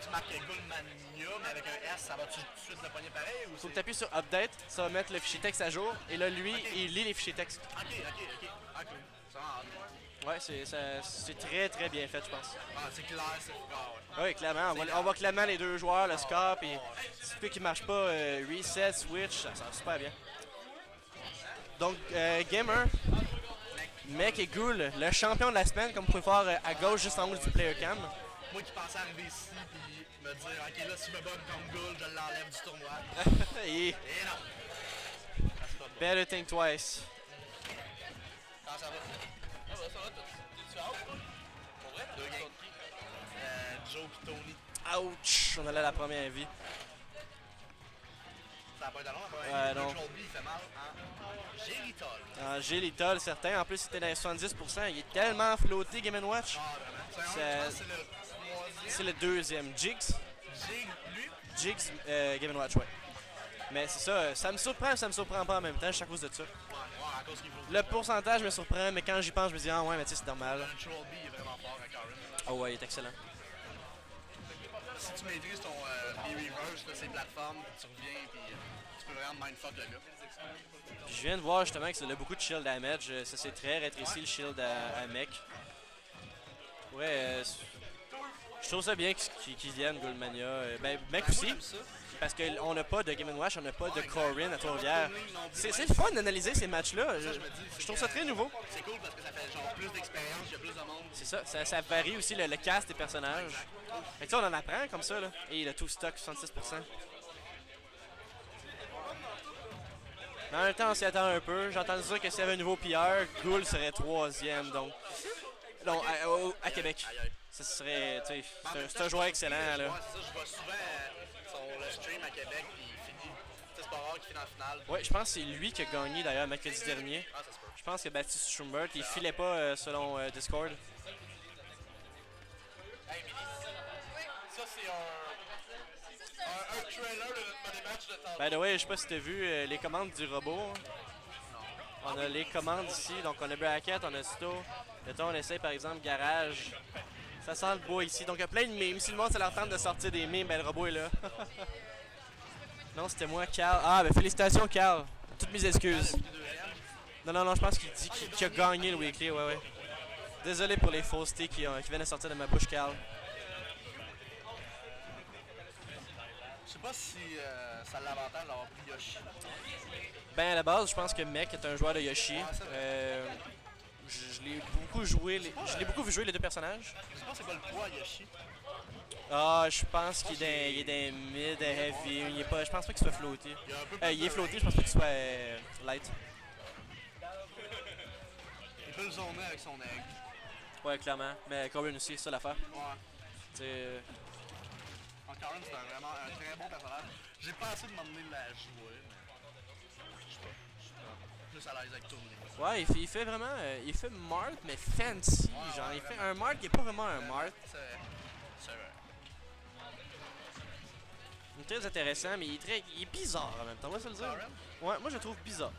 tu marques Goldmania, mais avec un S, ça va tout de suite le pogner pareil ou Faut que tu appuies sur Update, ça va mettre le fichier texte à jour, et là, lui, il lit les fichiers texte. Ok. Ah, cool. Ça va. Ouais, c'est très très bien fait, je pense. Ah, c'est clair, c'est fort. Oui, clairement. On voit clairement les deux joueurs, le score, puis si tu fais qu'il marche pas, reset, switch, ça va super bien. Donc, Gamer, Mec et Ghoul, le champion de la semaine, comme vous pouvez voir à gauche, juste en haut du player cam. Moi qui pensais arriver ici puis me dire, ok, là, si je me bug comme Ghoul, je l'enlève du tournoi. Et Et non. Ah, c'est pas bon. better think twice. Comment ça va? Ça va, t'es-tu out, toi? Pour vrai? Deux games. Joe et Tony. Ouch! On allait à la première vie. Ça n'a pas été long, après. Ouais, non. Control B, il fait mal. Hein? Géritol. En Gélitol, certain. En plus, c'était dans les 70%. Il est tellement flotté, Game *Watch. Ah, vraiment. C'est- Je pense que c'est le troisième. C'est le deuxième. Jigs. Jig, lui. Jigs, Game *Watch, ouais. Mais c'est ça, ça me surprend ça me surprend pas en même temps, je suis à cause de ça. Ouais, à cause qu'il faut. Le pourcentage me surprend, mais quand j'y pense, je me dis, ah ouais, mais tu sais, c'est normal. Control B est vraiment fort à Karen. Oh ouais, il est excellent. Si tu maîtrises ton B-Reverse, ces plateformes, tu reviens puis tu peux vraiment mindfuck le gars. Puis je viens de voir justement que ça a beaucoup de shield damage, ça s'est très rétréci le shield à Mech. Ouais, je trouve ça bien qu'ils viennent, Goldmania. Ben, Mech aussi, parce qu'on n'a pas de Game *Watch, on n'a pas de Corin à Trois-Rivières. C'est le fun d'analyser ces matchs-là, je trouve ça très nouveau. C'est cool parce que ça fait genre plus d'expérience, il y a plus de monde. C'est ça, ça varie aussi le cast des personnages. Fait que ça, on en apprend comme ça, là. Et le tout stock, 66%. Mais en même temps, on s'y attend un peu. J'ai entendu dire que s'il y avait un nouveau PR, Ghoul serait troisième, donc... Non, à Québec. Ça serait, tu sais, c'est un joueur excellent, là. Ouais, c'est ça, je vois souvent le stream à Québec puis il finit. C'est pas rare qu'il finit en finale. Ouais, je pense que c'est lui qui a gagné, d'ailleurs, mercredi dernier. Ah, ça se peut. Je pense que Baptiste Schumbert, il filait pas selon Discord. Hey, Milly. Ça, c'est un trailer de notre match de temps. By the way, je sais pas si t'as vu les commandes du robot. On a les commandes ici, donc on a bracket, on a sto. Mettons, on essaie par exemple garage. Ça sent le bois ici, donc il y a plein de mimes. Si le monde ça leur tente de sortir des mimes, ben le robot est là. Non, c'était moi, Cal. Ah, ben félicitations, Cal. Toutes mes excuses. Non, je pense qu'il dit qu'il a gagné le weekly, ouais. Désolé pour les faussetés qui viennent de sortir de ma bouche, Cal. Je sais pas si ça a l'avantage d'avoir pris Yoshi. Ben à la base, je pense que Mech est un joueur de Yoshi. Je l'ai beaucoup joué, je l'ai beaucoup vu jouer les deux personnages. Je sais pas c'est quoi le poids Yoshi. Ah, je pense qu'il est dans mid, heavy. Il est pas, je pense pas qu'il soit floaté. Il est floaté, je pense pas qu'il soit light. Il peut le zoner avec son egg. Ouais, clairement. Mais Corbin aussi, c'est ça l'affaire. Ouais. Tu sais, Karen, c'est vraiment un très bon personnage. J'ai pas assez de m'emmener la jouer, mais je sais pas. Je suis plus à l'aise avec tourner. ouais, il fait vraiment, il fait Mart, mais fancy. Genre, il fait un Mart qui est pas vraiment un Mart. C'est vrai. Il est très intéressant, mais il est bizarre en même temps, on va se le dire. Karen? Ouais, moi je le trouve bizarre.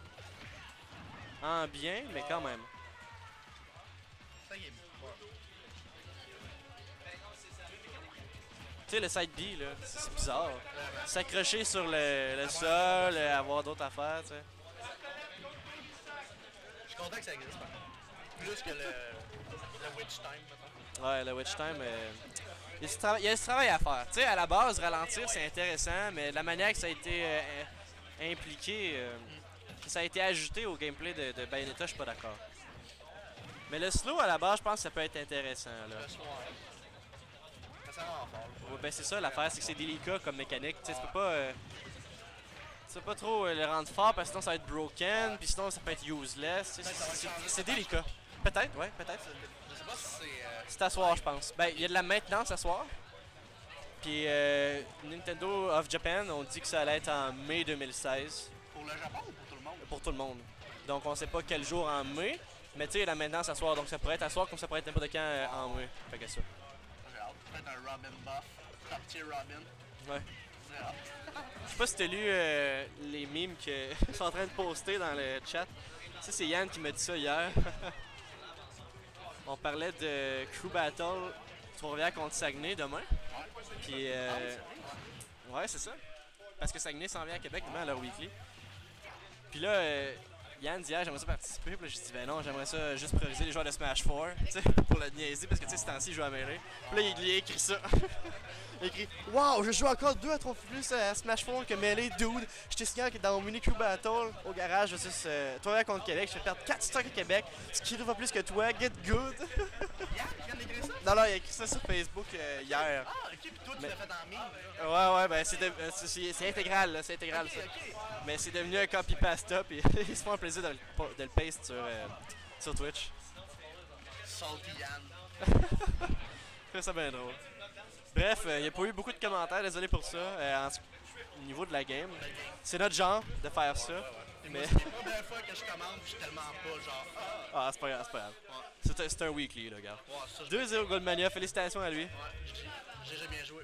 En bien, mais quand même. Ça y est. Tu sais, le side B, là, c'est bizarre. S'accrocher sur le sol, avoir d'autres affaires, tu sais. Je suis content que ça existe, par contre. Plus que le Witch Time, mettons. Ouais, le Witch Time, il y a ce travail à faire. Tu sais, à la base, ralentir, c'est intéressant, mais la manière que ça a été impliqué, que ça a été ajouté au gameplay de Bayonetta, je suis pas d'accord. Mais le slow, à la base, je pense que ça peut être intéressant, là. Le soir. Ça sent vraiment fort. Ouais, ben c'est ça, l'affaire, c'est que c'est délicat comme mécanique. Tu sais, tu peux pas trop le rendre fort parce que sinon ça va être broken, puis sinon ça peut être useless. Tu sais, c'est délicat. Peut-être, ouais, peut-être. Je sais pas si c'est. C'est à soir, je pense. Ben, il y a de la maintenance à soir. Puis Nintendo of Japan, on dit que ça allait être en mai 2016 Pour le Japon ou pour tout le monde? pour tout le monde. Donc on sait pas quel jour en mai, mais tu sais, il y a de la maintenance à soir, donc ça pourrait être à soir comme ça pourrait être n'importe quand en mai. Fait que ça. J'ai hâte. Peut-être un Robin buff. Top tier Robin. Ouais. J'ai hâte. Je sais pas si t'as lu les memes que je suis en train de poster dans le chat. Tu sais, c'est Yann qui m'a dit ça hier. On parlait de Crew Battle Trois-Rivières contre Saguenay demain. Puis, ouais, c'est ça. Parce que Saguenay s'en vient à Québec demain à leur weekly. Puis là, Yann dit, j'aimerais ça participer. Puis là, j'ai dit, ben non, j'aimerais ça juste prioriser les joueurs de Smash 4, tu sais, pour le niaiser, parce que tu sais, ce temps-ci, il joue à mêlée. Puis là, il a écrit ça. Il a écrit, waouh, je joue encore 2 à 3 fois plus à Smash 4 que mêlée, dude. J'étais signé dans mon mini Q Battle au garage versus toi contre Québec. Je vais perdre 4 stocks à Québec, ce qui va plus que toi, get good. Yann, tu viens d'écrire ça? Non, il a écrit ça sur Facebook hier. Ah, ok, puis toi, tu l'as fait en mime. Ouais, ben c'est intégral, là, c'est intégral ça. Ok. Mais c'est devenu un copy-pasta, puis ils se font un plaisir de le paste sur Twitch. Salty Yann. Je ça bien drôle. Bref, il n'y a pas eu beaucoup de commentaires, désolé pour ça, au niveau de la game. C'est notre genre de faire ça. Mais... C'est la première fois que je commande, je suis tellement pas genre. Ah, c'est pas grave, c'est pas grave. C'est un weekly, là, gars. Ouais, ça, 2-0 Goldmania, félicitations à lui. ouais, j'ai bien joué.